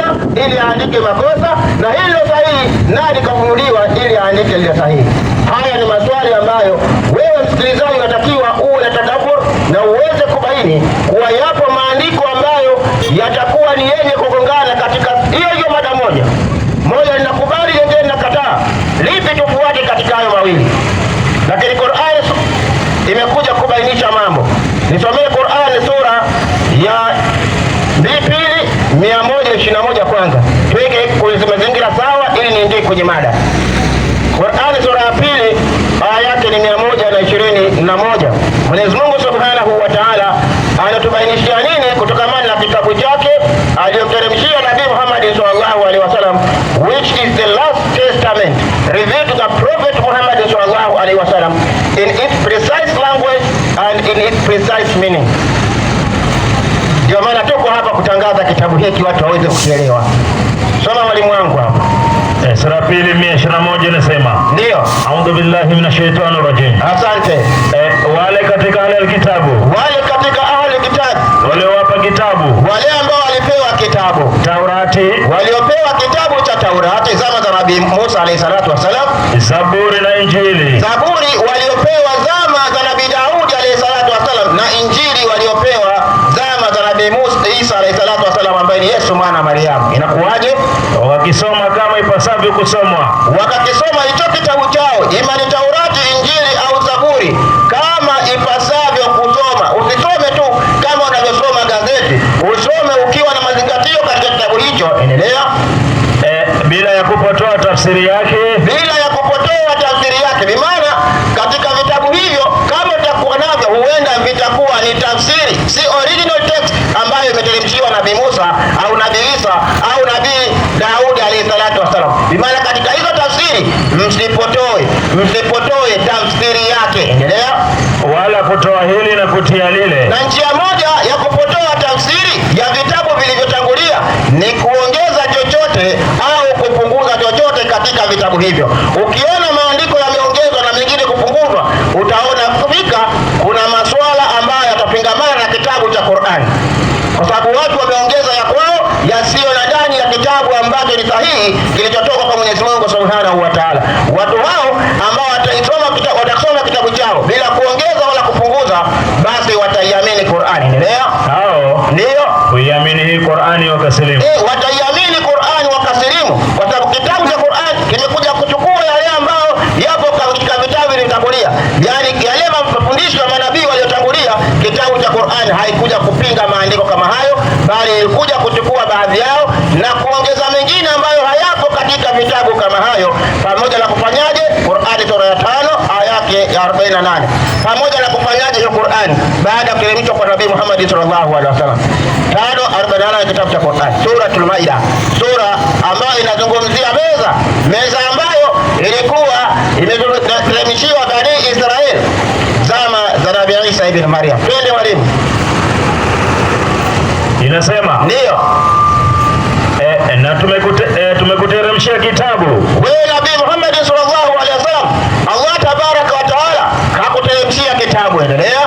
kafunuliwa ili aandike makosa, na hilo sahihi nani kafunuliwa ili aandike lile sahihi? Haya ni maswali ambayo wewe msikilizaji unatakiwa uwe na tadabbur na uweze kubaini kuwa yapo maandiko ambayo yatakuwa ni yenye kugongana katika hiyo mada moja. Moja linakubali, lingine linakataa. Lipi tufuate katika hayo mawili? Lakini Qur'an imekuja kubainisha mambo. Nisomee Qur'an sura ya 121 kwanza, tuweke kwenye mazingira sawa ili niingie kwenye mada. Qur'an sura ya 2 aya yake ni 121. Mwenyezi Mungu Subhanahu wa Ta'ala anatubainishia nini kutokamana na kitabu chake aliyoteremshia Nabii Muhammad sallallahu alaihi wasallam, which is the last testament revealed to the Prophet Muhammad sallallahu alaihi wasallam in its precise language and in its precise meaning. Ndio maana tuko hapa kutangaza kitabu hiki watu waweze kuelewa. Soma mwalimu wangu hapa. Sura 2:121 inasema, ndio, a'udhu billahi minash shaitani rajim. Asante. Wale katika ahli kitabu, wale wapa kitabu, wale ambao walipewa kitabu Taurati, waliopewa kitabu cha Taurati zama za Nabii Musa alayhi salatu wasalam, Zaburi na Injili, Zaburi waliopewa zama za Nabii Daudi alayhi salatu wasalam, na Injili waliopewa zama za Nabii Musa Isa alayhi salatu wasalam, ambaye ni Yesu mwana wa Mariamu. Inakuwaje? wakisoma kama ipasavyo kusomwa, wakakisoma hicho kitabu chao, ima ni Taurati, Injili au Zaburi, kama ipasavyo kusoma. Usisome tu kama unavyosoma gazeti, usome ukiwa na mazingatio katika kitabu hicho. Endelea. Bila ya kupotoa tafsiri yake, Bimaana katika vitabu hivyo kama utakuwa navyo, huenda vitakuwa ni tafsiri, si original text ambayo imeteremshiwa Nabii Musa au Nabii Isa au Nabii Daudi alayhi salatu wasallam. Bimaana katika hizo tafsiri msipotoe tafsiri yake. Endelea. wala kutoa hili na kutia lile. Na njia moja ya kupotoa tafsiri ya vitabu vilivyotangulia ni kuongeza chochote au kupunguza chochote katika vitabu hivyo. Ukiona maandiko yameongezwa na mengine kupunguzwa, utaona kufika kuna masuala ambayo yatapingamana na kitabu cha Qur'an, kwa sababu watu wameongeza ya kwao yasiyo na ndani ya kitabu ambacho ni sahihi kilichotoka kwa Mwenyezi Mungu Subhanahu wa Ta'ala. Watu hao ambao watasoma kitabu chao bila kuongeza wala kupunguza, basi wataiamini Qur'an. Endelea. Hao ndio kuiamini hii Qur'ani wakasilimu. Wataiamini Qur'an wakasilimu, kwa sababu kitabu cha Qur'an kimekuja kuchukua yale ambayo yapo katika vitabu vilivyotangulia, yani yale mafundisho ya manabii waliotangulia. Kitabu cha Qur'an haikuja kupinga maandiko kama hayo, bali ilikuja kuchukua baadhi yao na kuongeza mengine ambayo hayapo katika vitabu kama hayo, pamoja na kufanyaje? Qur'an sura ya 5 aya yake ya 48, pamoja na kufanyaje hiyo Qur'an baada ya kuteremshwa kwa Nabii Muhammad sallallahu alaihi wasallam. 5:48 kitabu cha Qur'an, suratul Maida, sura ambayo inazungumzia meza ambayo ilikuwa imeteremshiwa Bani Israel zama za Nabii Isa ibn Maryam. Twende walimu. Inasema, ndio, na tumekuteremshia kitabu wewe Nabii Muhammad sallallahu alaihi wasallam. Allah tabaraka wa taala hakuteremshia kitabu. Endelea.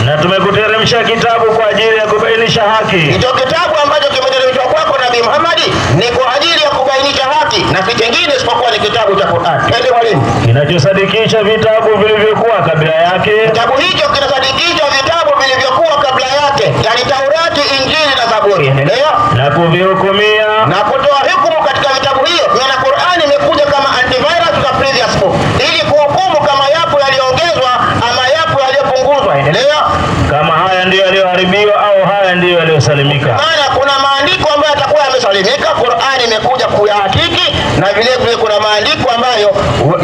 na tumekuteremshia kitabu kwa ajili ya kubainisha haki. Hicho kitabu ambacho kimeteremshwa kwako Nabii Muhammad ni kwa ajili ya kubainisha haki na si kingine isipokuwa ni kitabu cha Qur'an. Twende walimu. Kinachosadikisha vitabu vilivyokuwa kabla yake. Kitabu hicho kinasadikisha vitabu vilivyokuwa kabla yake, yani Taurati, Injili na Zaburi. Endelea. na kuvihukumia na kutoa hukumu katika vitabu hiyo. Na Qur'an imekuja kama antivirus za previous book ili kuhukumu kama yapo yaliongezwa ama yapo yaliyopunguzwa. Endelea. kama haya ndiyo yaliyoharibiwa au haya ndiyo yaliyosalimika. Maana kuna maandiko ambayo yatakuwa yamesalimika, Qur'an imekuja kuyahakiki, na vile vile kuna maandiko ambayo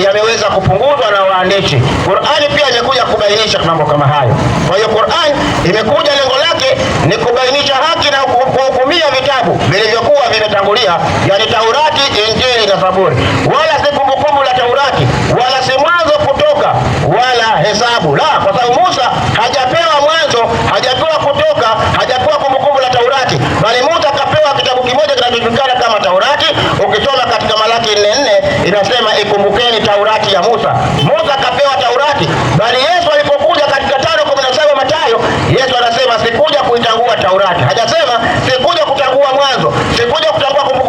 yameweza kupunguzwa na waandishi. Qur'an pia imekuja kubainisha mambo kama hayo. Kwa hiyo Qur'an imekuja lengo lake ni kubainisha haki na kuhukumia vitabu vilivyokuwa vimetangulia, yani Taurati, Injili na Zaburi. Wala si kumbukumbu la Taurati, wala si Mwanzo, Kutoka, wala Hesabu. La, kwa sababu Musa hajapewa Mwanzo, hajapewa Kutoka, hajapewa kumbukumbu la Taurati, bali Musa akapewa kitabu kimoja kinachojulikana kama Taurati. Ukisoma katika Malaki 4:4 inasema ikumbukeni Taurati ya Musa. Musa akapewa Taurati, bali Yesu alipokuja katika 5:17 Mathayo, Yesu anasema sikuja kuitangua Taurati. Hajasema sikuja kutangua Mwanzo, sikuja kutangua kumbukumbu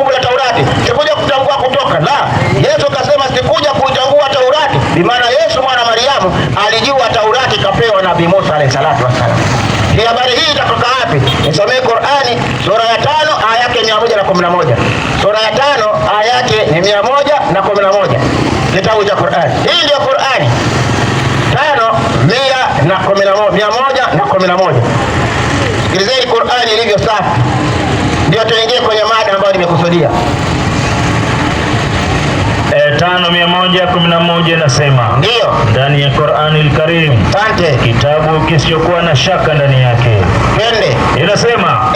11. Sura ya 5 aya yake ni 111. Kitabu cha Qur'ani. Hii ndio Qur'ani. 111. Sikilizeni Qur'ani ilivyo safi. Ndio tuingie kwenye mada ambayo nimekusudia. 5:111 inasema ndio ndani ya Qur'ani al-Karim, asante, kitabu kisichokuwa na shaka ndani yake. Twende. Inasema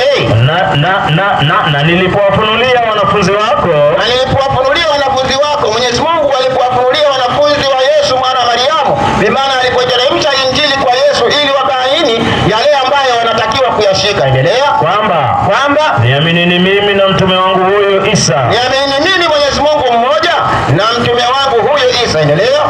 na nilipowafunulia wanafunzi wako, Mwenyezi Mungu alipowafunulia wanafunzi wa Yesu mwana Mariamu, bimaana alipoteremsha Injili kwa Yesu ili wakaini yale ambayo wanatakiwa kuyashika. Endelea. Kwamba niaminini mimi na mtume wangu huyo Isa. Niaminini mimi Mwenyezi Mungu mmoja na mtume wangu huyo Isa. Endelea.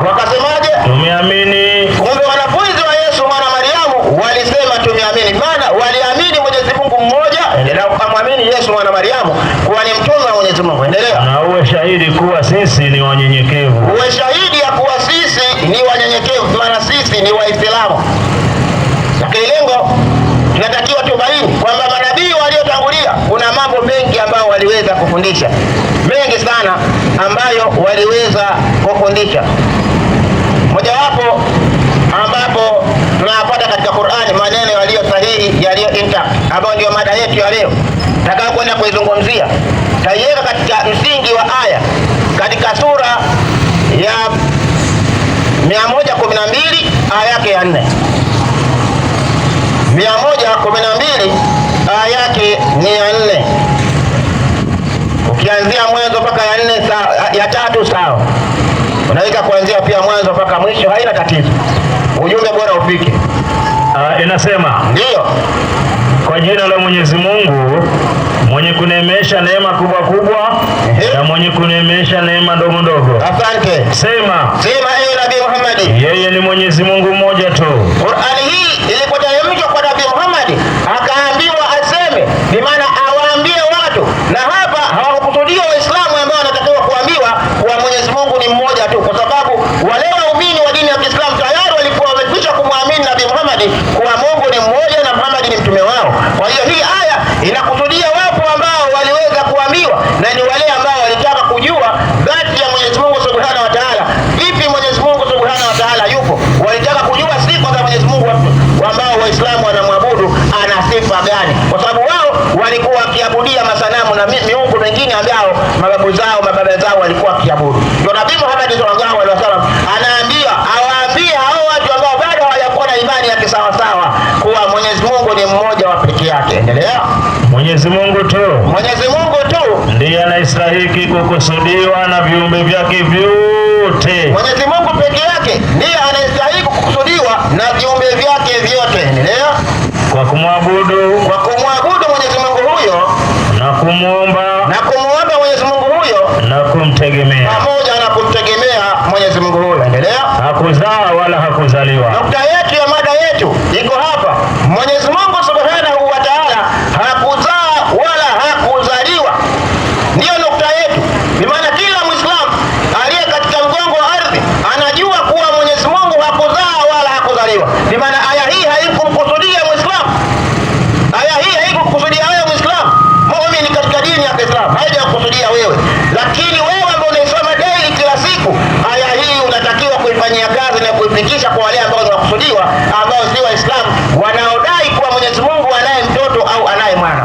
Wakasemaje? Tumeamini. Kumbe wanafunzi wa Yesu mwana Mariamu walisema tumeamini, maana waliamini Mwenyezi Mungu mmoja. Endelea. Kumwamini Yesu mwana Mariamu kuwa ni mtume wa Mwenyezi Mungu. Endelea. Na uwe shahidi kuwa sisi ni wanyenyekevu. Uwe shahidi ya kuwa sisi ni wanyenyekevu, maana sisi ni Waislamu. Lakini lengo tunatakiwa tubaini kwamba manabii waliotangulia kuna mambo mengi ambayo waliweza kufundisha, mengi sana ambayo waliweza kufundisha. Mojawapo ambapo tunapata katika Qur'ani maneno yaliyo sahihi, yaliyo intact, ambayo ndio mada yetu ya leo. Nataka kwenda kuizungumzia. Taiweka katika msingi wa aya katika sura ya 112 aya yake ya 4. 112 aya yake ni ya 4. Ukianzia mwanzo mpaka ya 4 ya 3 sawa. Unaweza kuanzia pia mwanzo mpaka mwisho, haina tatizo. Ujumbe bora ufike. Inasema ndio, kwa jina la Mwenyezi Mungu mwenye kuneemesha neema kubwa kubwa na mwenye kuneemesha neema ndogo ndogo. Asante. Sema ewe Nabii Muhammad, yeye ni Mwenyezi Mungu mmoja tu. Qur'ani hii ilipoteremshwa kwa Nabii Muhammad akaambiwa aseme, bi maana awaambie watu, na hapa hawakukusudia Waislamu ambao wanatakiwa kuambiwa kwa Mwenyezi Mungu ni mmoja tu, kwa sababu wale waumini wa dini ya Kiislamu tayari walikuwa wamekwisha kumwamini Nabii Muhammad kuwa Mungu ni mmoja na Muhammad ni mtume wao. Kwa hiyo hii aya inakusudia wapo ambao waliweza kuambiwa, na ni wale ambao walitaka kujua dhati ya Mwenyezi Mungu Subhanahu wa Ta'ala. Vipi Mwenyezi Mungu Subhanahu wa Ta'ala yupo? Walitaka kujua sifa za Mwenyezi Mungu ambao Waislamu wanamwabudu ana sifa gani, kwa sababu wao walikuwa wakiabudia masanamu na miungu mingine ambao mababu zao mababa zao walikuwa wakiabudu. Ndio Nabii Muhammad sallallahu alaihi wasallam anaambia awaambie hao watu ambao bado hawajakuwa na imani ya kisawasawa kuwa Mwenyezi Mungu ni mmoja wa pekee yake. Endelea. Mwenyezi Mungu tu ndiye anastahili kukusudiwa na viumbe vyake vyote. Mwenyezi Mungu pekee yake ndiye anastahili kukusudiwa na viumbe vyake vyote. Endelea. Kwa kumwabudu Mwenyezi Mungu huyo na kumwomba Mwenyezi Mungu huyo na kumtegemea, pamoja na kumtegemea Mwenyezi Mungu huyo. Endelea. Hakuzaa wala hakuzaliwa. Nukta yetu ya mada yetu iko hapa. Mwenyezi Mungu Subhanahu wa Ta'ala hakuzaa wala hakuzaliwa, ndiyo nukta yetu. Kwa maana kila Muislamu aliye katika mgongo wa ardhi anajua kuwa Mwenyezi Mungu hakuzaa wala hakuzaliwa. Kwa maana aya hii haikumkusudia Muislamu, aya hii haikukusudia wewe Muislamu muumini katika dini ya Kiislamu, haijakusudia wewe. Lakini wewe ambao unaisoma daily kila siku, aya hii unatakiwa kuifanyia kazi na kuifikisha kwa wale ambao wanakusudiwa, ambao si Waislamu wanaodai kuwa Mwenyezi Mungu anaye mtoto au anaye mwana.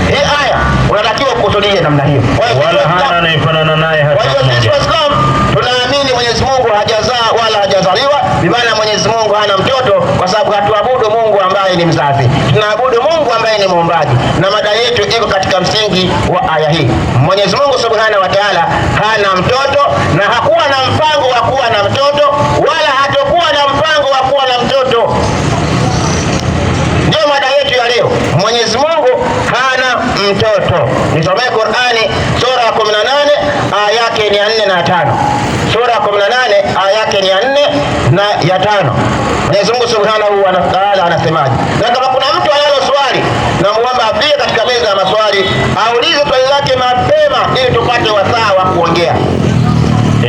Hii aya unatakiwa kukusudia namna hiyo. Wala hana anayefanana naye hata mmoja. Sisi Waislamu tunaamini Mwenyezi Mungu hajazaa wala hajazaliwa, bi maana Mwenyezi Mungu hana mtoto, kwa sababu hatuabudu Mungu ambaye ni mzazi. Tunaabudu Mungu ambaye ni muumbaji, na mada yetu iko katika msingi wa aya hii. Mwenyezi Mungu Subhanahu wa Ta'ala hana mtoto na hakuwa na mpango wa kuwa na mtoto, wala hatakuwa na mpango wa kuwa na mtoto. Ndio mada yetu ya leo. Mwenyezi Mungu hana mtoto. Nisomee Qur'ani sura ya 18 aya yake ni ya 4 na 5. Sura ya 18 aya yake ni ya 4 na ya 5. Mwenyezi Mungu Subhanahu wa Ta'ala anasemaje? Na kama kuna mtu analo swali, namuomba afike katika meza ya maswali aulize swali lake mapema ili tupate wasaa wa kuongea.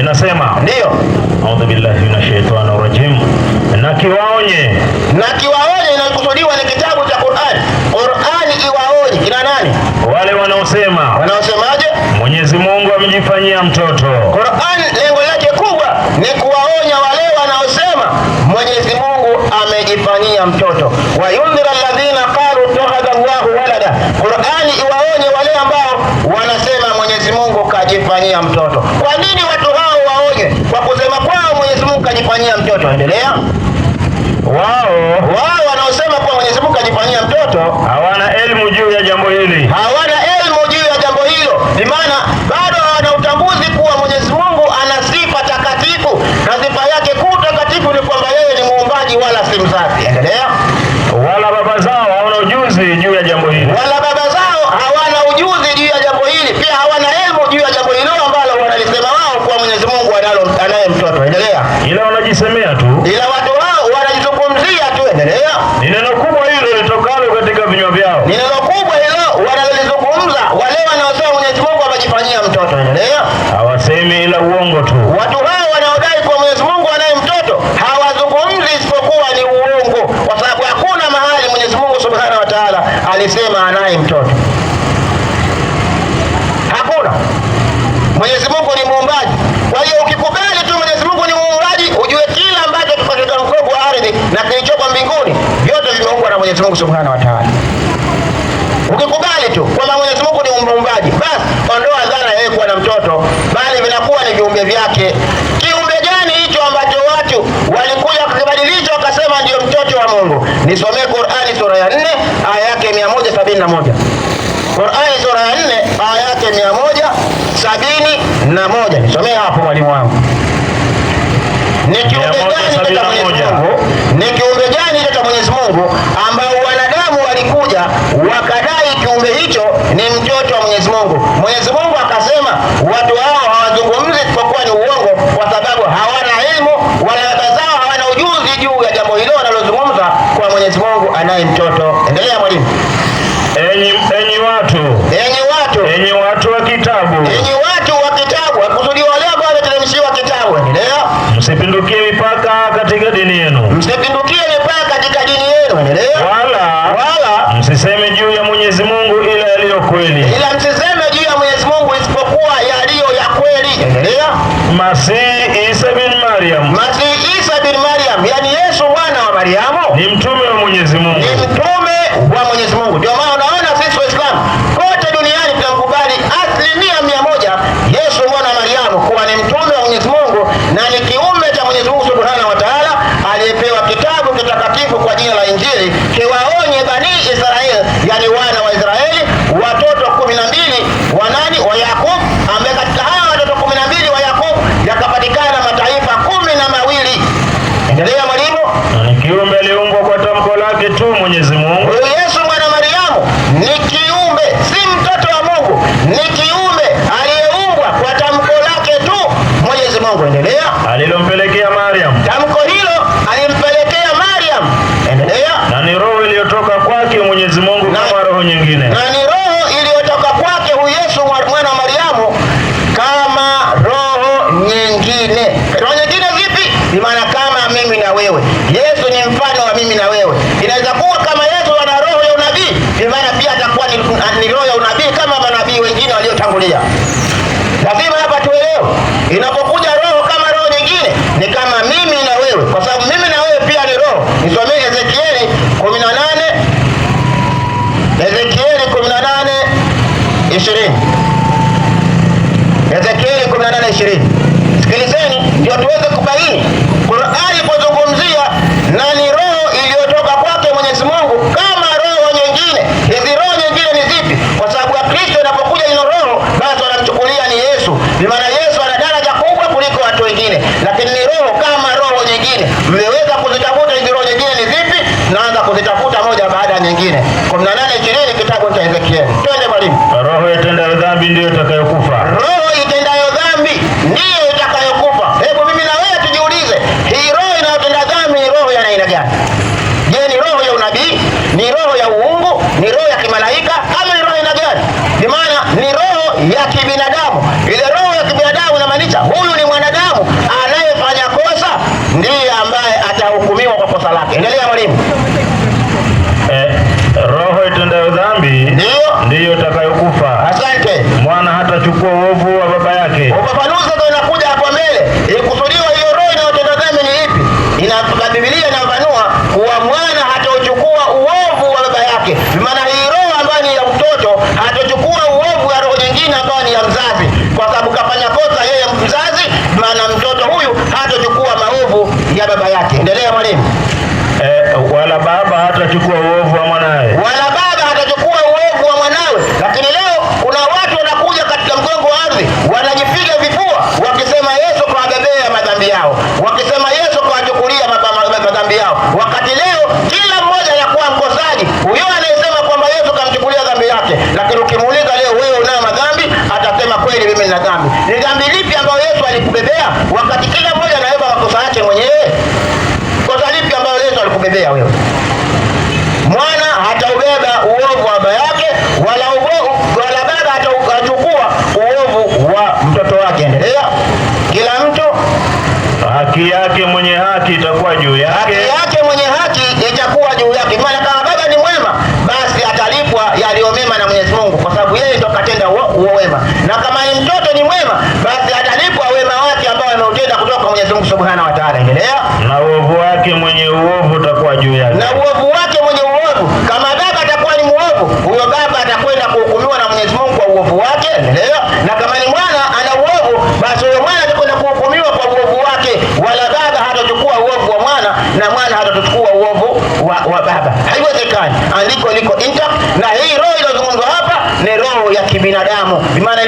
Inasema ndio, A'udhu billahi minash shaitani rajim. Na kiwaonye inakusudiwa ni kitabu cha Qur'ani. Qur'ani iwaonye kina nani? wale wanaosemaje? Mwenyezi Mungu amejifanyia mtoto. Qur'an lengo lake kubwa ni kuwaonya wale wanaosema Mwenyezi Mungu amejifanyia mtoto. Wa yundhira alladhina qalu ittakhadha Allahu walada. Qur'ani iwaonye wale ambao wanasema Mwenyezi Mungu kajifanyia mtoto. Kwa nini watu hao waonye? Kwa kusema kwao Mwenyezi Mungu kajifanyia mtoto. Endelea. Wao wanaosema kwa Mwenyezi Mungu kajifanyia mtoto hawana elimu juu ya jambo hili. Hawana elimu juu ya jambo hilo. Ni maana bado hawana utambuzi kuwa Mwenyezi Mungu ana sifa takatifu, na sifa yake kuu takatifu ni kwamba yeye ni muumbaji wala si mzazi. Endelea. Wala baba zao hawana ujuzi juu ya jambo hili. Wala baba zao hawana ujuzi juu ya jambo hili. Pia hawana elimu juu ya jambo hilo ambalo wanalisema wao kwa Mwenyezi Mungu anaye mtoto. Endelea. Ila wanajisemea tu. Ila watu wao wanajizungumzia tu. Endelea. Ni neno kubwa hilo litokalo katika vinywa vyao. Ni neno kubwa hilo wanalolizungumza wale wanaosema Mwenyezi Mungu amejifanyia mtoto. Endelea. Hawasemi ila uongo tu. Watu hao wanaodai kwa Mwenyezi Mungu anaye mtoto hawazungumzi isipokuwa ni uongo, kwa sababu hakuna mahali Mwenyezi Mungu Subhanahu wa Ta'ala alisema anaye mtoto. Hakuna. Mwenyezi Mungu ni muumbaji. Kwa hiyo ukikubali tu Mwenyezi Mungu ni muumbaji, ujue kila ambacho kiko katika mgongo wa ardhi na kilichoko mbinguni vyote vimeumbwa na Mwenyezi Mungu Subhanahu wa Ta'ala. Ukikubali tu kwamba Mwenyezi Mungu ni muumbaji, basi ondoa dhana yeye kuwa na mtoto, bali vinakuwa ni viumbe vyake. Kiumbe gani hicho ambacho watu walikuja kukibadilisha wakasema ndio mtoto wa Mungu? Nisomee Qur'ani sura ya 4 aya yake 171. Qur'ani sura ya 4 aya yake 171. Nisomee hapo mwalimu wangu. Ni kiumbe gani cha Mwenyezi Mungu? Ni kiumbe gani cha Mwenyezi Mungu ambao wanadamu walikuja wakadai kiumbe hicho ni mtoto wa Mwenyezi Mungu? Mwenyezi Mungu akasema watu hao hawazungumzi isipokuwa ni uongo, kwa sababu hawana elimu wala baba zao hawana ujuzi juu ya jambo hilo wanalozungumza kwa Mwenyezi Mungu anaye mtoto. Endelea mwalimu. Enyi watu wa kitabu. Kusudiwa wale ambao wameteremshiwa kitabu. Endelea. Msipindukie mipaka katika dini yenu. Endelea. Wala msiseme juu ya Mwenyezi Mungu ila yaliyo kweli. Msiseme juu ya Mwenyezi Mungu isipokuwa yaliyo ya kweli. Endelea. Masihi Isa bin Maryam, yani Yesu mwana wa Mariamu, ni mtume wa Mwenyezi Mungu. Ndio maana unaona sisi Waislamu kote duniani tunamkubali 100% Yesu mwana wa Mariamu kuwa ni mtume wa Mwenyezi Mungu na ni kiumbe cha Mwenyezi Mungu Subhanahu wa Ta'ala aliyepewa kitabu kitakatifu kwa jina la Injili kiwaonye Bani Israeli, yani wana wa Israeli, watoto 12 wa Yakub, ambaye katika hawa watoto 12 wa Yakub yakapatikana mataifa 12. Endelea mwalimu. Ni kiumbe aliumbwa kwa tamko lake tu Mwenyezi Mungu. Yesu mwana Mariamu ni kiumbe, si mtoto wa Mungu, ni kiumbe aliyeumbwa kwa tamko lake tu Mwenyezi Mungu. Endelea. Alilompelekea Mariam. Tamko hilo alimpelekea Mariam. Endelea. Na ni roho iliyotoka kwake Mwenyezi Mungu kama roho nyingine. Na ni roho iliyotoka kwake huyu Yesu mwana Mariamu kama roho nyingine. Roho nyingine vipi? Ni maana kama mimi na wewe. Yesu ni mfano wa mimi na wewe. Inaweza kuwa kama Yesu ana roho ya unabii, ni maana pia atakuwa ni roho ya unabii kama manabii wengine waliotangulia. Lazima hapa tuelewe. Inapokuja roho kama roho nyingine ni kama mimi na wewe, kwa sababu mimi na wewe pia ni roho. Nisomee Ezekieli 18:20. Ezekieli 18:20. Sikilizeni ndio tuweze kubaini Qur'ani ilipozungumzia na ni roho iliyotoka kwake Mwenyezi Mungu kama roho nyingine. Hizi roho nyingine ni zipi? Kwa sababu Kristo inapokuja ino roho, basi wanamchukulia ni Yesu. Ni maana Yesu ana daraja kubwa kuliko watu wengine, lakini ni roho kama roho nyingine. Mmeweza kuzitafuta hizi roho nyingine ni zipi? Naanza kuzitafuta moja baada ya nyingine. 18:20 kitabu cha Ezekieli. Twende mwalimu. Roho itendayo dhambi ndiyo itakayokufa. Roho itendayo dhambi ndiyo itakayokufa. Hebu mimi na wewe tujiulize, hii roho inayotenda dhambi ni roho ya aina gani? Je, ni roho ya unabii? Ni roho ya uungu? Ni roho ya kimalaika? Ama ni roho aina gani? Kwa maana ni roho ya kibinadamu. Ile roho ya kibinadamu inamaanisha huyu ni mwanadamu anayefanya kosa, ndiye ambaye atahukumiwa kwa kosa lake. Endelea mwalimu. Roho itendayo dhambi ndiyo itakayokufa. itakayokufa. Asante. Mwana hatachukua uovu wa baba yake. Ufafanuzi ndio unakuja hapo mbele. Ilikusudiwa hiyo roho inayotenda dhambi ni ipi? Biblia inafafanua kuwa mwana hatachukua uovu wa baba yake. Maana hii roho ambayo ni ya mtoto hatachukua uovu wa roho nyingine ambayo ni ya mzazi. Kwa sababu kafanya kosa yeye mzazi, maana mtoto huyu hatachukua maovu ya baba yake. Endelea mwalimu. Wala baba hatachukua uovu wa mwanawe. Wala baba hatachukua uovu wa mwanawe. Lakini leo kuna watu wanakuja katika mgongo wa ardhi, wanajipiga vifua wakisema Yesu kawabebea madhambi yao, wakisema Yesu kawachukulia madhambi yao, wakati leo kila mmoja anakuwa mkosaji. Huyo anayesema kwamba Yesu kamchukulia dhambi yake, lakini ukimuuliza leo, wewe unayo madhambi, atasema kweli mimi nina dhambi. Ni dhambi lipi ambayo Yesu alikubebea, wakati kila mmoja anabeba makosa yake mwenyewe? Kosa lipi ambayo Yesu alikubebea wewe? Mwana hataubeba uovu wa baba yake, wala baba hatachukua uovu wa mtoto wake. Endelea. Kila mtu haki yake mwenye haki itakuwa juu yake. Haki yake mwenye haki itakuwa juu yake. Maana kama baba ni mwema, basi atalipwa yaliyo mema na Mwenyezi Mungu, kwa sababu yeye ndo katenda huo wema. Na kama ni mtoto ni mwema, basi atalipwa wema wake ambao ameutenda kutoka kwa Mwenyezi Mungu Subhanahu wa Ta'ala. Endelea. Na uovu wake mwenye uovu utakuwa juu yake. Na uovu wake mwenye uovu, kama baba atakuwa ni muovu, huyo baba atakwenda kuhukumiwa na Mwenyezi Mungu kwa uovu wake. Endelea. Na kama ni mwana ana uovu, basi huyo mwana atakwenda kuhukumiwa kwa uovu wake. Wala baba hatachukua uovu wa mwana, na mwana hatachukua uovu wa baba. Haiwezekani. Andiko liko intact, na hii roho iliyozungumzwa hapa ni roho ya kibinadamu. Maana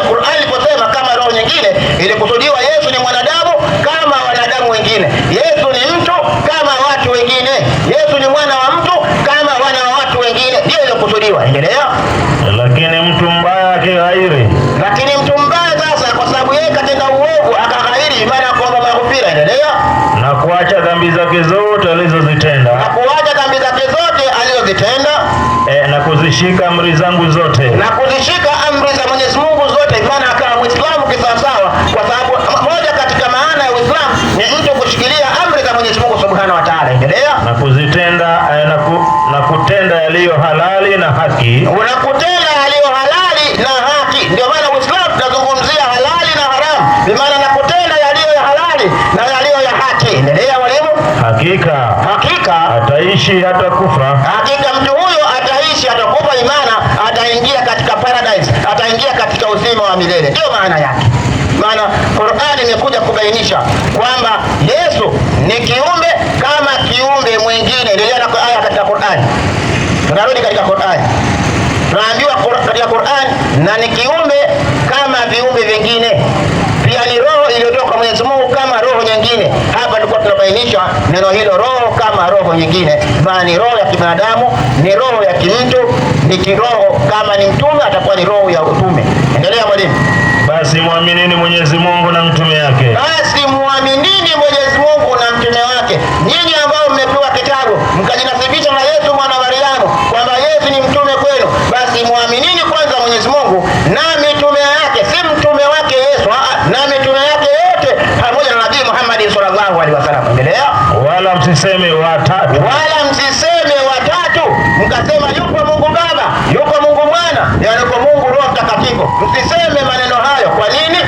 Qur'an iliposema kama roho nyingine, ilikusudiwa Yesu ni mwanadamu kama wanadamu wengine. Yesu ni mtu kama watu wengine. Yesu ni mwana wa mtu kama wana wa watu wengine. Ndio ilikusudiwa. Endelea. Lakini mtu mbaya akighairi. Lakini mtu mbaya sasa, kwa sababu yeye katenda uovu akaghairi, maana kuomba maghfira. Endelea. Na kuacha dhambi zake zote alizozitenda. Na kuacha dhambi zake zote alizozitenda. Na kuzishika amri zangu zote. Na kuzishika amri za Mwenyezi Mungu zote. Maana akawa Muislamu kisawasawa, kwa sababu moja katika maana ya Uislamu ni mtu kushikilia amri za Mwenyezi Mungu Subhanahu wa Ta'ala. Endelea. Na kuzitenda na kutenda yaliyo halali na haki. Na kutenda yaliyo halali na haki. Ndio maana Uislamu tunazungumzia halali na haramu. Kwa maana na kutenda yaliyo ya halali na yaliyo ya haki. Endelea mwalimu. Hakika ataishi hata kufa. Hakika mtu huyo ataishi hata kufa, imana ataingia katika paradise, ataingia katika uzima wa milele. Ndio maana yake. Maana Qur'ani imekuja kubainisha kwamba Yesu ni kiumbe kama kiumbe mwingine. Endelea na aya katika Qur'ani. Tunarudi katika Qur'ani. Tunaambiwa katika Qur'ani, na ni kiumbe kama viumbe vingine. Pia ni roho iliyotoka kwa Mwenyezi Mungu kama roho nyingine. Hapa tulikuwa tunabainisha neno hilo, roho kama roho nyingine. Maana ni roho ya kibinadamu, ni roho ya kimtu, ni kiroho. Kama ni mtume atakuwa ni roho ya utume. Endelea mwalimu. Basi muaminini Mwenyezi Mungu na mtume wake. Basi muaminini Mwenyezi Mungu na mtume wake. Nyinyi ambao mmepewa kitabu mkajinasibisha na Yesu mwana wa Mariamu kwamba Yesu ni mtume kwenu, basi muaminini kwanza Mwenyezi Mungu na mitume yake, si mtume wake Yesu, na mitume yake yote pamoja na Nabii Muhammad sallallahu alaihi wasallam. Endelea. Wala msiseme watatu. Wala msiseme watatu, mkasema yupo Mungu Baba, yupo Mungu Mwana, yupo Mungu Roho Mtakatifu. Msiseme maneno hayo. Kwa nini?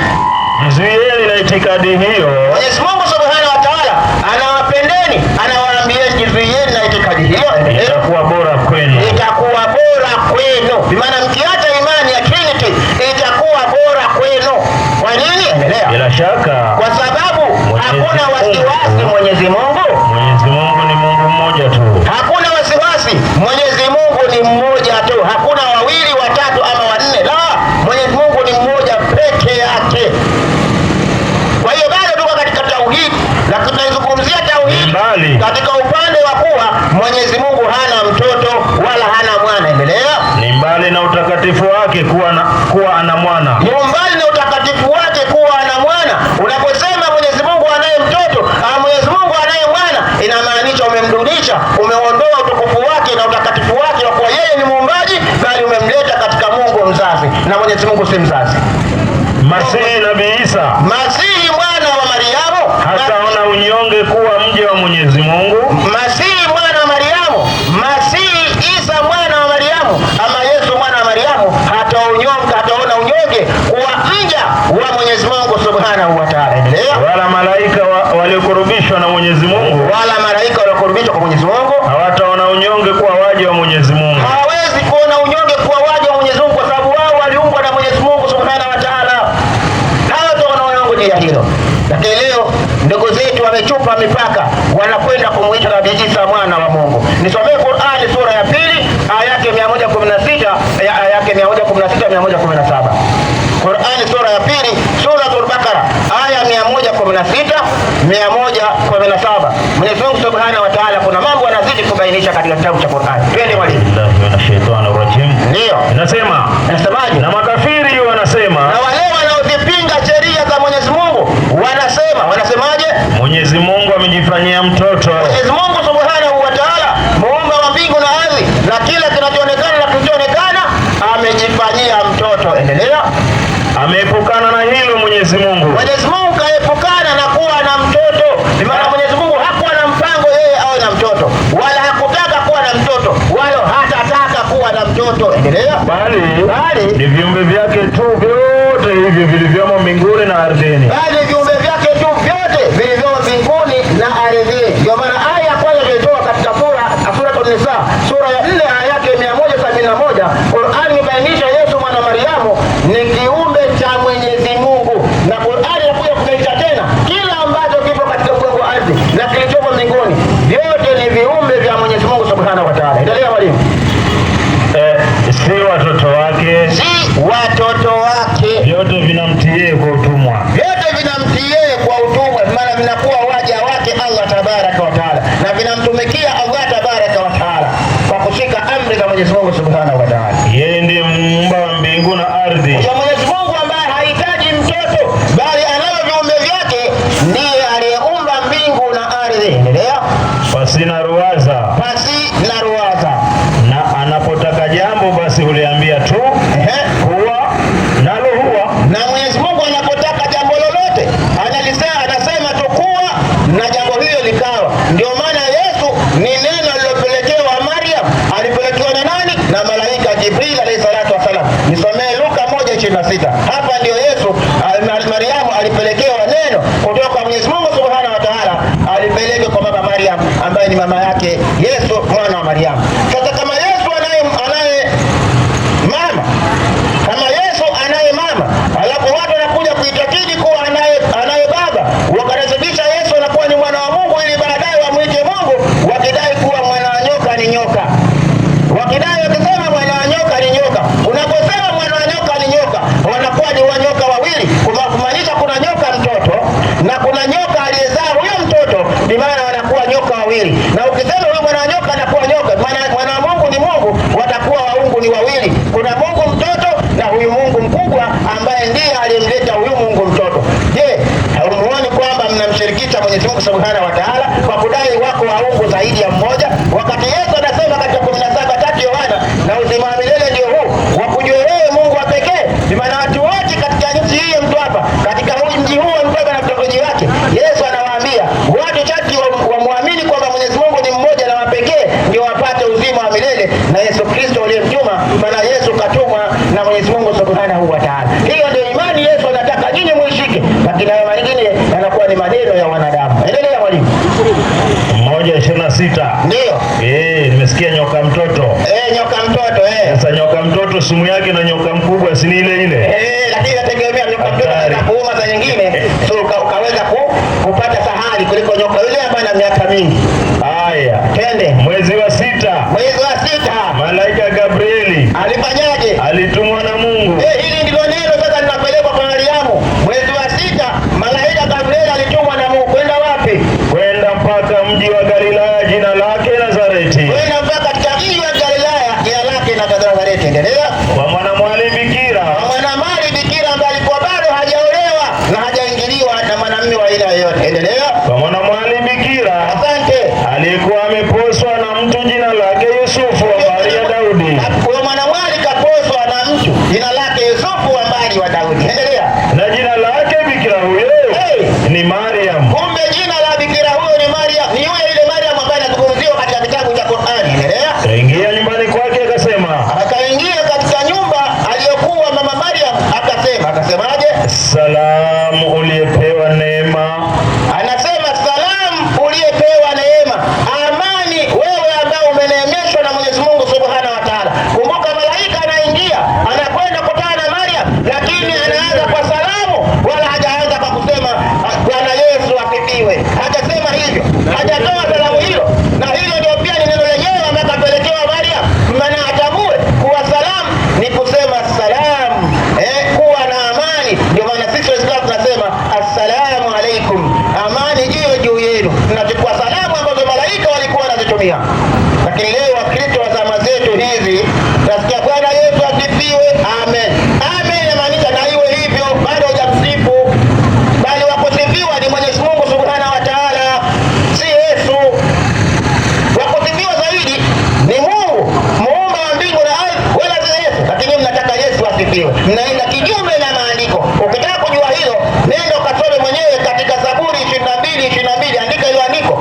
Jizuieni na itikadi hiyo. Mwenyezi Mungu Subhanahu wa Ta'ala anawapendeni, anawaambia jizuieni na itikadi hiyo. Itakuwa bora kwenu. Itakuwa bora kwenu. Kwa maana mkiacha imani ya Trinity itakuwa bora kwenu. Kwa nini? Endelea. Bila shaka. Kwa sababu hakuna wasiwasi. Mwenyezi Mungu ni Mungu mmoja tu. Hakuna wasiwasi. Mwenyezi Mungu ni mmoja tu. Hakuna wawili, watatu ama wanne. La, Mwenyezi Mungu ni mmoja peke yake. Kwa hiyo bado tuko katika tauhid, lakini tunazungumzia tauhid katika upande wa kuwa Mwenyezi Mungu hana mtoto wala hana mwana. Endelea. Ni mbali na utakatifu wake kuwa ana mwana. Ni mbali na utakatifu wake kuwa ana mwana. Unaposema Mwenyezi Mungu anaye mtoto au Mwenyezi Mungu anaye mwana, inamaanisha umemdunisha, umeondoa utukufu wake na utakatifu wake wa kuwa yeye ni muumbaji, bali umemleta katika Mungu mzazi, na Mwenyezi Mungu si mzazi. Masihi Nabii Isa, Masihi mwana wa Mariamu, hataona unyonge kuwa mja wa Mwenyezi Mungu. Masihi mwana wa Mariamu, Masihi Isa mwana wa Mariamu, ama Yesu mwana wa Mariamu hata wala malaika waliokurubishwa na Mwenyezi Mungu, wala malaika waliokurubishwa kwa Mwenyezi Mungu hawataona unyonge kuwa waja wa Mwenyezi Mungu. Hawezi kuona unyonge kuwa waja wa Mwenyezi Mungu, kwa sababu wao waliumbwa na Mwenyezi Mungu Subhanahu wa Ta'ala. Hawataona unyonge juu ya hilo. Lakini leo ndugu zetu wamechupa mipaka, wanakwenda kumuita Nabii Isa mwana wa Mungu. Nisomee Qur'ani sura ya 2 aya yake 116 117. Qur'ani sura ya 2 Suratul Baqara aya 116 117. Mwenyezi Mungu Subhanahu wa Ta'ala kuna mambo anazidi kubainisha katika kitabu cha Qur'ani. Twende mwalimu. Ndio. Nasemaje? Na makafiri wanasema, na wale wanaozipinga sheria za Mwenyezi Mungu wanasemaje? Mwenyezi Mungu amejifanyia mtoto. Mwenyezi Mungu Subhanahu wa Ta'ala, muumba wa mbingu na ardhi na kila kinachoonekana na kisichoonekana, amejifanyia mtoto. Endelea. Ameepukana na hilo Mwenyezi Mungu. Mwenyezi Mungu kaepukana na kuwa na mtoto. Maana Mwenyezi Mungu hakuwa na mpango yeye awe na mtoto, wala hakutaka kuwa na mtoto, wala hatataka kuwa na mtoto. Endelea. Bali ni viumbe vyake tu vyote hivyo vilivyomo mbinguni na ardhini. Bali viumbe vyake tu vyote vilivyomo mbinguni na ardhini. Ndio maana aya ya kwanza tulitoa katika Suratul Nisa sura ya 4 aya yake 171, Qur'ani imebainisha Yesu mwana Mariamu ni kiumbe cha Mwenyezi Mungu, na Qur'ani inakuja kubaisha tena kila ambacho kipo katika mgongo wa ardhi na kilichopo mbinguni vyote ni viumbe vya Mwenyezi Mungu Subhanahu wa Ta'ala. Endelea mwalimu. Si watoto wake, vyote vinamtii kwa utumwa. Vyote vinamtii kwa utumwa, maana vinakuwa waja wake Allah Tabaraka wa Taala, na vinamtumikia Allah Tabaraka wa Taala kwa kushika amri za Mwenyezi Mungu Subhanahu wa Taala. Yeye ndiye muumba wa mbingu na ardhi. Kwa Mwenyezi Mungu ambaye hahitaji mtoto, bali anavyo viumbe vyake, ndiye aliyeumba mbingu na ardhi. Endelea. Pasina ruwaza. Na anapotaka jambo basi huliambia tu huwa, nalo huwa. Na Mwenyezi Mungu anapotaka jambo lolote anasema tu kuwa, na jambo hilo likawa. Ndio maana Yesu ni neno alilopelekewa Maryam. Alipelekewa na nani? Na malaika Jibril alayhi salatu wasalam. Nisomee Luka 1:26. Hapa ndio Yesu Mariamu alipelekewa neno kutoka kwa Mwenyezi Mungu Subhanahu wa Ta'ala, alipeleka kwa baba Maryam ambaye ni mama yake Yesu mwana wa Mariamu. Sasa kama Yesu anaye mama, alafu watu wanakuja kuitakidi kuwa anaye baba, wakarekebisha Yesu anakuwa ni mwana wa Mungu ili baadaye wamuite Mungu, wakidai kuwa mwana wa nyoka ni nyoka. Wakisema mwana wa nyoka ni nyoka. Unaposema mwana wa nyoka ni nyoka, wanakuwa ni wanyoka wawili, kumaanisha kuna nyoka mtoto na kuna nyoka aliyezaa huyo mtoto, ni maana wanakuwa nyoka wawili. Na ukisema huyo mwana wa nyoka anakuwa nyoka, mwana wa Mungu ni Mungu, watakuwa waungu ni wawili. Kuna Mungu mtoto na huyu Mungu mkubwa ambaye ndiye aliyemleta huyu Mungu mtoto. Je, haumuoni kwamba mnamshirikisha Mwenyezi Mungu Subhanahu wa Ta'ala kwa kudai wako waungu zaidi ya mmoja, wakati Yesu anasema katika 17:3 Yohana, na uzima wa milele ndio huu, wakujue wewe Mungu wa pekee. Maana watu wote katika nchi hii ya Mtwapa, katika mji huu wa Mtwapa na vitongoji wake, Yesu anawaambia watu chati wamwamini kwamba Mwenyezi Mungu ni mmoja na wa pekee, ndio wapate uzima wa milele na Yesu Kristo aliyemtuma. Maana Yesu katumwa na Mwenyezi Mungu Subhanahu wa Ta'ala. Hiyo ndio imani Yesu anataka nyinyi muishike, lakini hayo mengine yanakuwa ni maneno ya wanadamu. Endelea mwalimu. 1:26. Ndio. Nimesikia nyoka mtoto. Nyoka mtoto. Sasa nyoka mtoto sumu yake na nyoka mkubwa si ile? Lakini inategemea nyoka mtoto kuuma za nyingine, so ukaweza kupata sahari kuliko nyoka yule ambaye ana miaka mingi. Haya, twende. Mwezi wa 6. Malaika Gabrieli alifanyaje? Alitumwa na Mungu. Hili ndilo neno sasa linapelekwa kwa Mariamu. Mwezi wa 6 malaika Gabrieli alitumwa na Mungu kwenda wapi? Kwenda mpaka mji wa Galilaya jina lake Nazareti. Kwenda mpaka katika mji wa Galilaya jina lake Nazareti. Endelea. Kwa mwanamwali bikira. Ambaye alikuwa bado hajaolewa na hajaingiliwa na mwanamume wa aina yoyote. Endelea. Kwa mwanamwali bikira. Asante. Alikuwa ameposwa na mtu jina lake Yusufu wa mbari ya Daudi. Kwa mwanamwali kaposwa na mtu jina lake Yusufu wa mbari wa Daudi. Endelea. Na jina lake bikira huyo ni Mariam. Kumbe jina la bikira huyo ni Mariam. Ni yule Mariam ambaye anazungumziwa katika kitabu cha Qur'ani. Endelea. Kaingia nyumbani kwake akasema. Akaingia katika nyumba aliyokuwa mama Mariam akasemaje? Salamu uliyepewa neema. kusifiwe. Mnaenda kinyume na maandiko. Ukitaka kujua hilo, nenda kasome mwenyewe katika Zaburi 22:22. Andika hilo andiko,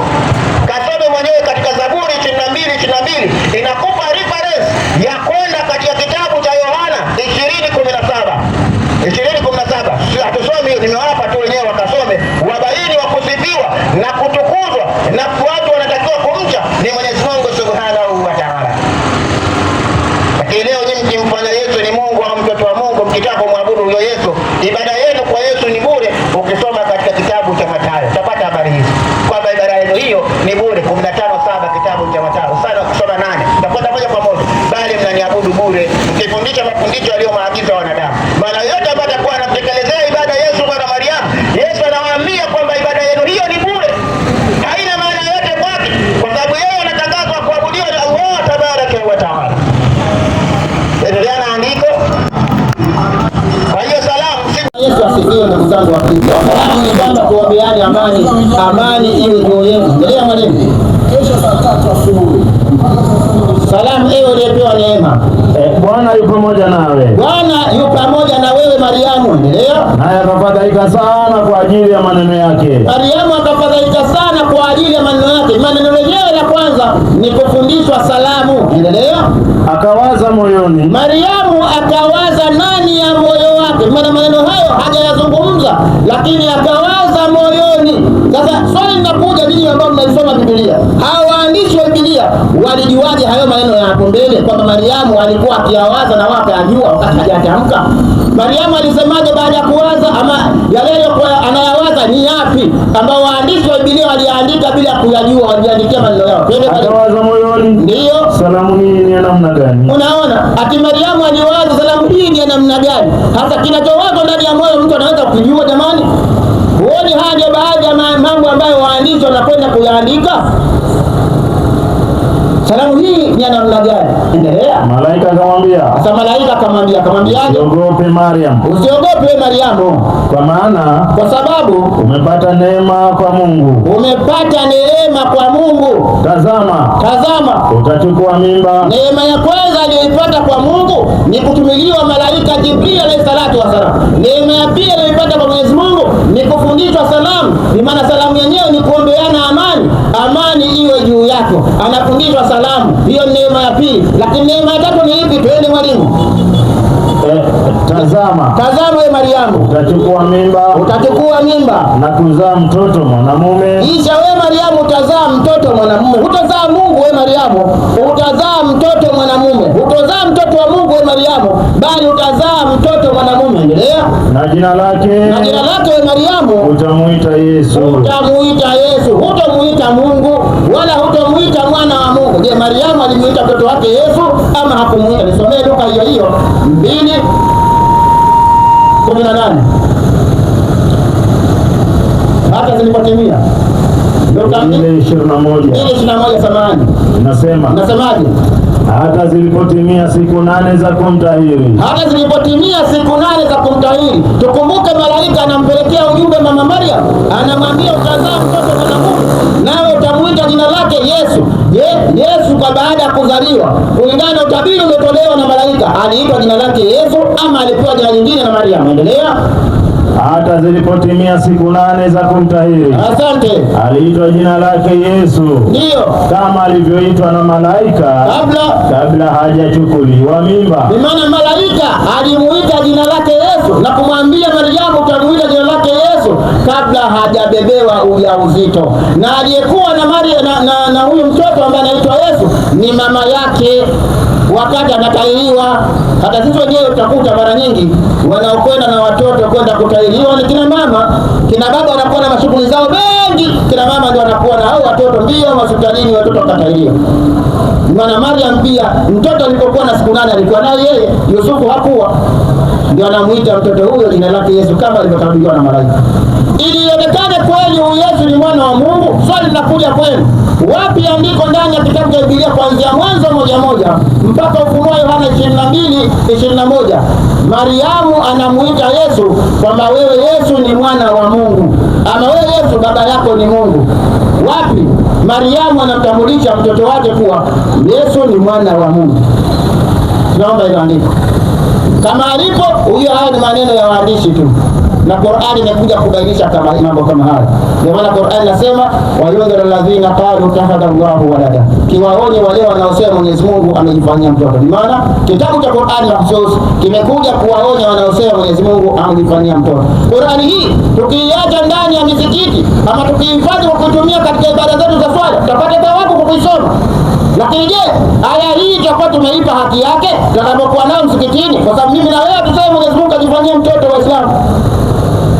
kasome mwenyewe katika Zaburi 22:22. Inakupa reference ya kwenda katika kitabu cha Yohana 20:17. 20:17. Hatusomi hiyo, nimewapa tu wenyewe wakasome, wabaini wa kusifiwa na kutukuzwa na watu wanatakiwa kumcha ni Mwenyezi Mungu Subhanahu wa Ta'ala. Lakini leo nyinyi mkimfanya Yesu ni Mungu au mtoto wa Mungu, mkitaka kumwabudu huyo Yesu, ibada yenu kwa Yesu ni bure. Ukisoma katika kitabu cha Mathayo utapata habari hizi kwamba ibada yenu hiyo ni bure. 15:7 kitabu cha Mathayo sana kusoma 8 utapata moja kwa moja, bali mnaniabudu bure mkifundisha mafundisho yaliyo maagizo ya wanadamu. Maana yote ambayo atakuwa anatekelezea ibada Yesu kwa Mariamu, Yesu anawaambia kwamba ibada yenu hiyo ni bure, haina maana yote kwake, kwa sababu yeye anatangazwa kuabudiwa na Allah Tabaraka wa Taala. Endelea na andiko. Kwa hiyo salamu Yesu asifiwe. Ndugu zangu wa Kristo, salamu ni kwamba tuombeane amani, amani iwe juu yenu. Endelea mwalimu. Kesho saa 3 asubuhi. Salamu ewe uliyepewa neema. Bwana yu pamoja nawe. Bwana yu pamoja na wewe Mariamu. Endelea. Naye akafadhaika sana kwa ajili ya maneno yake. Mariamu akafadhaika sana kwa ajili ya maneno yake. Maneno yenyewe la kwanza ni kufundishwa salamu. Endelea. Akawaza moyoni. Mariamu akawaza ndani ya moyo wake. Maana maneno hayo hajayazungumza, lakini akawaza moyoni. Sasa swali linakuja, ninyi ambao mnaisoma Biblia, hao waandishi wa Biblia walijuaje hayo maneno ya hapo mbele kwamba Mariamu alikuwa akiyawaza na wake ajua wakati hajatamka? Mariamu alisemaje baada ya kuwaza, ama yale aliyokuwa anayawaza ni yapi ambao waandishi wa Biblia waliandika bila kuyajua, waliandikia maneno yao? Akawaza moyoni. Ndio. Salamu hii ni ya namna gani? Unaona, ati Mariamu aliwaza salamu hii ni ya namna gani? Hata kinachowazwa ndani ya moyo mtu anaweza kujua jamani. Huoni haya ndio baadhi ya mambo ambayo waandishi wanakwenda kuyaandika? Salamu hii ni ya namna gani? Endelea. Malaika akamwambia. Sasa malaika akamwambiaje? Usiogope Mariamu. Usiogope Mariamu. Kwa maana. Kwa sababu. Umepata neema kwa Mungu. Umepata neema kwa Mungu. Tazama. Utachukua mimba. Neema ya kwanza aliyoipata kwa Mungu ni kutumiliwa malaika Jibril alayhi salatu wasalam. Neema ya pili aliyoipata kwa Mwenyezi Mungu ni kufundishwa salamu. Ni maana salamu yenyewe ni kuombeana amani. Amani iwe juu yako. Anafundishwa salamu. Hiyo neema ya pili. Lakini neema ya tatu ni ipi? Twende mwalimu. Tazama wewe Mariamu. Utachukua mimba. Na kuzaa mtoto mwanamume. Kisha wewe Mariamu utazaa mtoto mwanamume. Hutazaa Mungu wewe Mariamu. Utazaa mtoto mwanamume. Hutazaa mtoto wa Mungu wewe Mariamu, bali utazaa mtoto mwanamume. Endelea. Na jina lake wewe Mariamu utamuita Yesu. Hutamuita Mungu wala hutamuita mwana wa Mungu. Je, Mariamu alimuita mtoto wake Yesu ama hakumuita? Nisomee Luka hiyo 2:18. Hata zilipotimia Luka 2:21 samani. Nasemaje? Hata zilipotimia siku 8 za kumtahiri. Tukumbuke malaika anampelekea ujumbe mama Maryam, anamwambia utazaa mtoto mwanamume, nawe utamuita jina lake Yesu. Yesu kwa baada ya kuzaliwa, kulingana na utabiri umetolewa na malaika, aliitwa jina lake Yesu ama alipewa jina lingine na Maryam? Endelea. Hata zilipotimia siku 8 za kumtahiri. Asante. Aliitwa jina lake Yesu. Ndio. Kama alivyoitwa na malaika kabla hajachukuliwa mimba. Kwa maana malaika alimuita jina lake Yesu na kumwambia Mariamu utamuita jina lake Yesu kabla hajabebewa ujauzito. Na aliyekuwa na Maria na huyu mtoto ambaye anaitwa Yesu ni mama yake wakati anatahiriwa. Hata sisi wenyewe utakuta mara nyingi wanaokwenda na watoto kwenda kutahiriwa ni kina mama. Kina baba wanakuwa na mashughuli zao mengi, kina mama ndio wanakuwa na hao watoto mbio hospitalini, watoto wakatahiriwa. Maana Maryam pia mtoto alipokuwa na siku 8 alikuwa naye yeye, Yusufu hakuwa. Ndio anamuita mtoto huyo jina lake Yesu kama alivyotabiriwa na malaika. Ili ionekane kweli huyu Yesu ni mwana wa Mungu, swali linakuja kwenu. Wapi andiko ndani ya kitabu cha Biblia kuanzia Mwanzo 1:1 mpaka Ufunuo Yohana 22:21 Mariamu anamuita Yesu kwamba wewe Yesu ni mwana wa Mungu, ama wewe Yesu baba yako ni Mungu? Wapi Mariamu anamtambulisha mtoto wake kuwa Yesu ni mwana wa Mungu? Naomba ile andiko. Kama alipo huyo, haya ni maneno ya waandishi tu, na Qur'ani imekuja kubainisha kama mambo kama haya. Ndio maana Qur'ani nasema wayundhir alladhina qalu tahada Allahu walada, kiwaonye wale wanaosema Mwenyezi Mungu amejifanyia mtoto. Maana kitabu cha Qur'ani mahsus kimekuja kuwaonya wanaosema Mwenyezi Mungu amejifanyia mtoto. Qur'ani hii tukiiacha ndani ya misikiti ama tukihifadhi kwa kutumia katika ibada zetu za swala, tutapata thawabu kwa kuisoma. Lakini je, aya hii tutakuwa tumeipa haki yake tutakapokuwa nao msikitini? Kwa sababu mimi na wewe tuseme Mwenyezi Mungu ajifanyia mtoto wa Islam,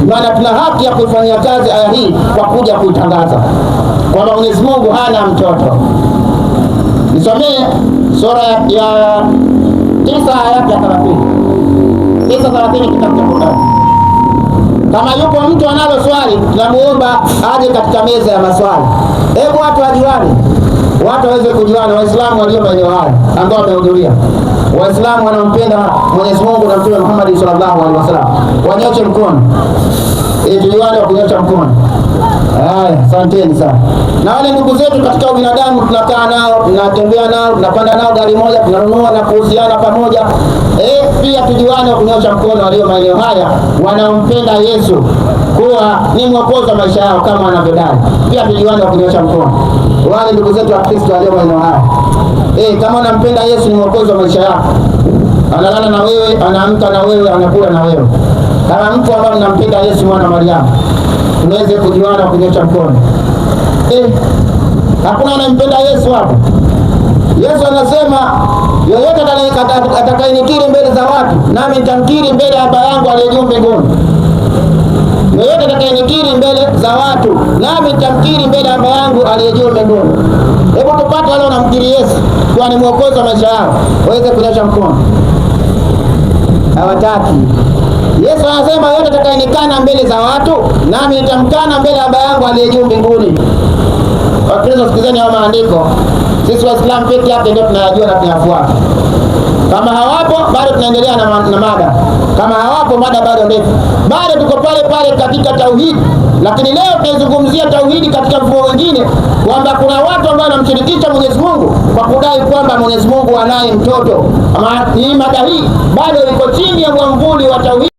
maana tuna haki ya kuifanyia kazi aya hii kwa kuja kuitangaza kwamba Mwenyezi Mungu hana mtoto. Nisomee sura ya 9 aya ya 30. 9:30 kitabu cha Qur'an. Kama yupo mtu analo swali, tunamuomba aje katika meza ya maswali. Hebu watu wajuane, watu waweze kujuana, Waislamu walio maeneo haya ambao wamehudhuria, Waislamu wanaompenda Mwenyezi Mungu na Mtume Muhammad sallallahu alaihi wasallam, wanyoche mkono tujuane, wa kunyosha mkono. Haya, asanteni sana. Na wale ndugu zetu katika ubinadamu, tunakaa nao, tunatembea nao, tunapanda nao gari moja, tunanunua na kuhusiana pamoja. Pia tujuane, wa kunyosha mkono walio maeneo haya wanaompenda Yesu kuwa ni mwokozi wa maisha yao kama wanavyodai. Pia tujuane, wa kunyosha mkono wale ndugu zetu wa Kristo walio maeneo haya. Kama unampenda Yesu, ni mwokozi wa maisha yako, analala na wewe, anaamka na wewe, anakula na wewe, kama mtu ambaye unampenda Yesu mwana Mariamu, tunaweze kujuana kunyosha mkono. Hakuna anampenda Yesu hapo. Yesu anasema yoyote atakayenikiri mbele za watu, nami nitamkiri mbele ya Baba yangu aliye juu mbinguni. Yoyote atakayenikiri mbele za watu, nami nitamkiri mbele ya Baba yangu aliye juu mbinguni. Hebu tupate wale wanamkiri Yesu kwa ni mwokozi wa maisha yao, waweze kunyosha mkono. Hawataki. Yesu anasema yote atakayenikana mbele za watu, nami nitamkana mbele ya Baba yangu aliye juu mbinguni. Wakristo, sikizeni haya maandiko. Sisi Waislamu pekee yake ndio tunayajua na tunayafuata. Kama hawapo bado tunaendelea na mada. Kama hawapo mada bado ndefu. Bado tuko pale pale katika tauhidi. Lakini leo tunazungumzia tauhidi katika mfumo mwingine, kwamba kuna watu ambao wanamshirikisha Mwenyezi Mungu kwa kudai kwamba Mwenyezi Mungu anaye mtoto. Ama hii mada hii bado iko chini ya mwamvuli wa tauhidi.